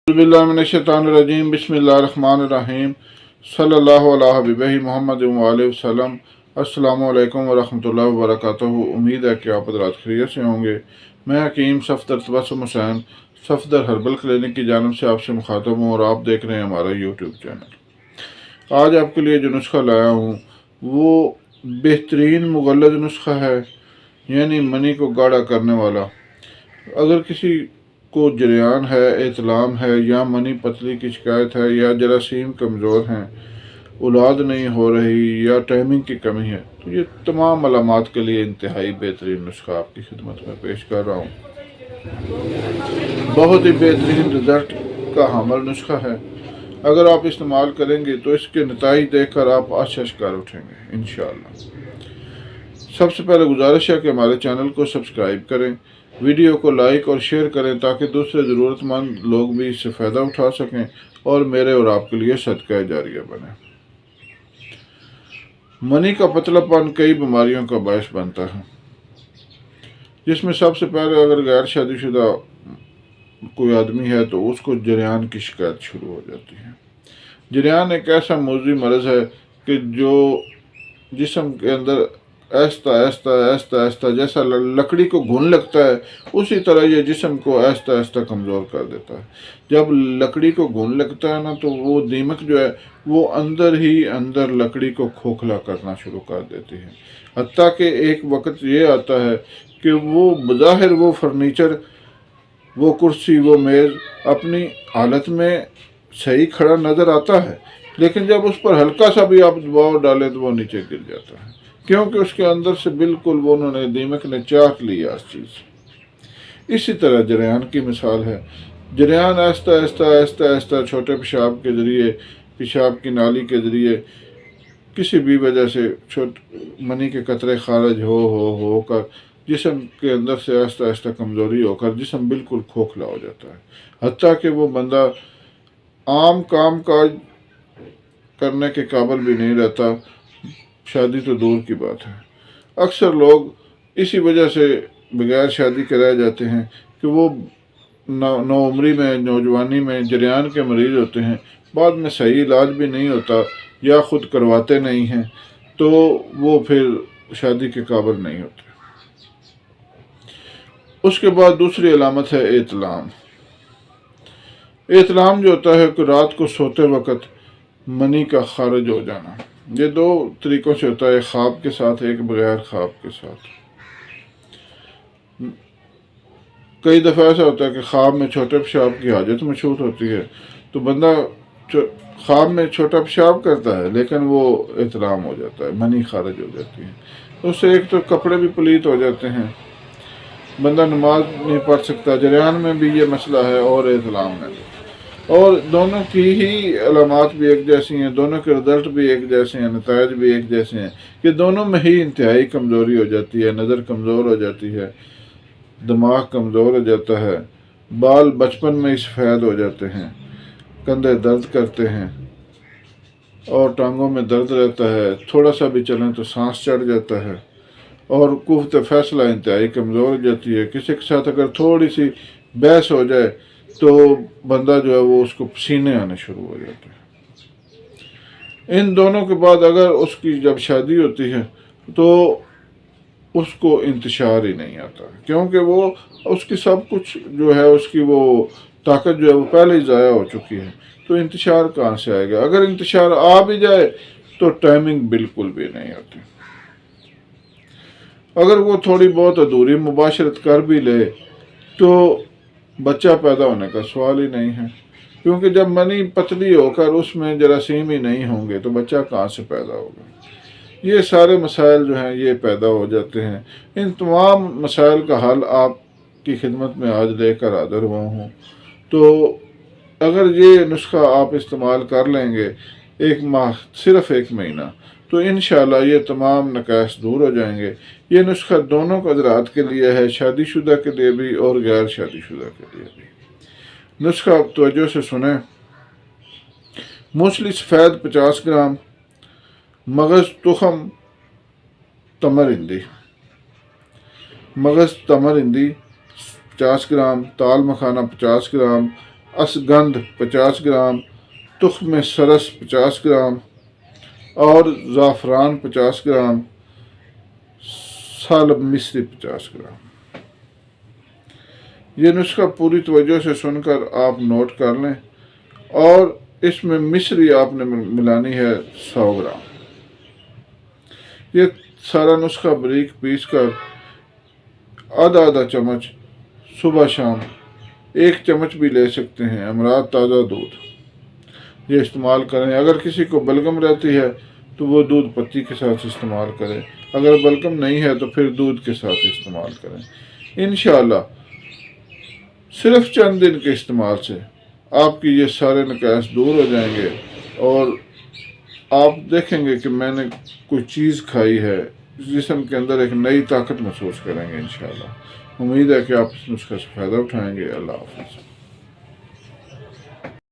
बिस्मिल्लाहिर्रहमानिर्रहीम बिस्मिल्लाहिर्रहमानिर्रहीम सल्लल्लाहु अला हबीबिही मोहम्मद व अलैहि वसल्लम। अस्सलामु अलैकुम व रहमतुल्लाहि व बरकातुहू। उम्मीद है कि आप हज़रात खैरियत से होंगे। मैं हकीम सफदर तबस्सुम हुसैन सफदर हर्बल क्लिनिक की जानिब से आपसे मुखातब हूँ और आप देख रहे हैं हमारा यूट्यूब चैनल। आज आपके लिए जो नुस्खा लाया हूँ वो बेहतरीन मुगल्लद नुस्खा है, यानी मनी को गाढ़ा करने वाला। अगर किसी को जरियान है, इतलाम है या मनी पतली की शिकायत है या जरासीम कमज़ोर हैं, औलाद नहीं हो रही या टाइमिंग की कमी है, तो ये तमाम अलामात के लिए इंतहाई बेहतरीन नुस्खा आपकी खिदमत में पेश कर रहा हूँ। बहुत ही बेहतरीन रिज़ल्ट का हामिल नुस्खा है। अगर आप इस्तेमाल करेंगे तो इसके नताइज देखकर आप आश्चर्य कर उठेंगे इंशाअल्लाह। सबसे पहले गुजारिश है कि हमारे चैनल को सब्सक्राइब करें, वीडियो को लाइक और शेयर करें ताकि दूसरे ज़रूरतमंद लोग भी इससे फ़ायदा उठा सकें और मेरे और आपके लिए सदका जारिया बने। मनी का पतलापन कई बीमारियों का बायस बनता है, जिसमें सबसे पहले अगर गैर शादीशुदा कोई आदमी है तो उसको जरियान की शिकायत शुरू हो जाती है। जरियान एक ऐसा मौजूदी मर्ज़ है कि जो जिस्म के अंदर ऐसा ऐसा ऐसा ऐसा जैसा लकड़ी को घुन लगता है, उसी तरह ये जिस्म को ऐसा ऐसा कमज़ोर कर देता है। जब लकड़ी को घुन लगता है ना, तो वो दीमक जो है वो अंदर ही अंदर लकड़ी को खोखला करना शुरू कर देती है। हत्ता कि एक वक्त ये आता है कि वो बज़ाहिर वो फर्नीचर, वो कुर्सी, वो मेज़ अपनी हालत में सही खड़ा नज़र आता है, लेकिन जब उस पर हल्का सा भी आप दबाव डालें तो वो नीचे गिर जाता है, क्योंकि उसके अंदर से बिल्कुल वो उन्होंने दीमक ने चाट लिया इस चीज़। इसी तरह जरियान की मिसाल है। जरियान आहिस्ता आहिस्ता आहिस्ता आहिस्ता छोटे पेशाब के ज़रिए, पेशाब की नाली के ज़रिए किसी भी वजह से मनी के कतरे खारिज होकर जिस्म के अंदर से आहिस्ता आहिस्ता कमज़ोरी होकर जिस्म बिल्कुल खोखला हो जाता है। हत्ता कि वो बंदा आम काम काज करने के काबिल भी नहीं रहता, शादी तो दूर की बात है। अक्सर लोग इसी वजह से बगैर शादी के रह जाते हैं कि वो नौउम्री में, नौजवानी में जरियान के मरीज़ होते हैं, बाद में सही इलाज भी नहीं होता या ख़ुद करवाते नहीं हैं, तो वो फिर शादी के काबिल नहीं होते। उसके बाद दूसरी अलामत है इतलाम। इतलाम जो होता है कि रात को सोते वक़्त मनी का खारिज हो जाना। ये दो तरीक़ों से होता है, ख्वाब के साथ, एक बगैर ख्वाब के साथ। कई दफ़ा ऐसा होता है कि ख्वाब में छोटे पेशाब की हाजत मशहूर होती है, तो बंदा ख्वाब में छोटा पेशाब करता है लेकिन वो इतलाम हो जाता है, मनी खारिज हो जाती है। तो उससे एक तो कपड़े भी पलीत हो जाते हैं, बंदा नमाज नहीं पढ़ सकता। जरियान में भी ये मसला है और इतलाम में भी, और दोनों की ही अलामात भी एक जैसी हैं, दोनों के रिज़ल्ट भी एक जैसे हैं, नताइज भी एक जैसे हैं कि दोनों में ही इंतहाई कमज़ोरी हो जाती है। नज़र कमज़ोर हो जाती है, दिमाग कमज़ोर हो जाता है, बाल बचपन में ही सफ़ेद हो जाते हैं, कंधे दर्द करते हैं और टांगों में दर्द रहता है, थोड़ा सा भी चलें तो सांस चढ़ जाता है और कुव्वत फ़ैसला इंतहाई कमज़ोर हो जाती है। किसी के साथ अगर थोड़ी सी बहस हो जाए तो बंदा जो है वो उसको पसीने आने शुरू हो जाते हैं। इन दोनों के बाद अगर उसकी जब शादी होती है तो उसको इंतशार ही नहीं आता, क्योंकि वो उसकी सब कुछ जो है, उसकी वो ताकत जो है वो पहले ही ज़ाया हो चुकी है, तो इंतशार कहाँ से आएगा। अगर इंतशार आ भी जाए तो टाइमिंग बिल्कुल भी नहीं आती। अगर वो थोड़ी बहुत अधूरी मुबाशरत कर भी ले तो बच्चा पैदा होने का सवाल ही नहीं है, क्योंकि जब मनी पतली होकर उसमें जरासीम ही नहीं होंगे तो बच्चा कहाँ से पैदा होगा। ये सारे मसाइल जो हैं ये पैदा हो जाते हैं। इन तमाम मसाइल का हल आपकी खिदमत में आज लेकर हाज़िर हुआ हूँ। तो अगर ये नुस्खा आप इस्तेमाल कर लेंगे एक माह, सिर्फ़ एक महीना, तो इंशाअल्लाह ये तमाम नकाइस दूर हो जाएंगे। ये नुस्खा दोनों हज़रात के लिए है, शादीशुदा के लिए भी और गैर शादीशुदा के लिए भी। नुस्खा आप तवज्जो से सुने। मूसली सफ़ेद 50 ग्राम, मगज़ तुखम तमरिंदी, मगज़ तमरिंदी 50 ग्राम, ताल मखाना 50 ग्राम, असगंध 50 ग्राम, तुख्म सरस 50 ग्राम और ज़ाफ़रान 50 ग्राम, सालब मिस्री 50 ग्राम। ये नुस्खा पूरी तवज्जो से सुनकर आप नोट कर लें और इसमें मिश्री आपने मिलानी है 100 ग्राम। ये सारा नुस्खा बारीक पीस कर आधा आधा चम्मच सुबह शाम, 1 चम्मच भी ले सकते हैं अमराद ताज़ा दूध, ये इस्तेमाल करें। अगर किसी को बलगम रहती है तो वो दूध पत्ती के साथ इस्तेमाल करें, अगर बलगम नहीं है तो फिर दूध के साथ इस्तेमाल करें। इंशाअल्लाह सिर्फ चंद दिन के इस्तेमाल से आपकी ये सारे नकास दूर हो जाएंगे और आप देखेंगे कि मैंने कोई चीज़ खाई है, जिस्म के अंदर एक नई ताकत महसूस करेंगे इंशाअल्लाह। उम्मीद है कि आप इस नुस्खे से फ़ायदा उठाएंगे। अल्लाह हाफ़िज़।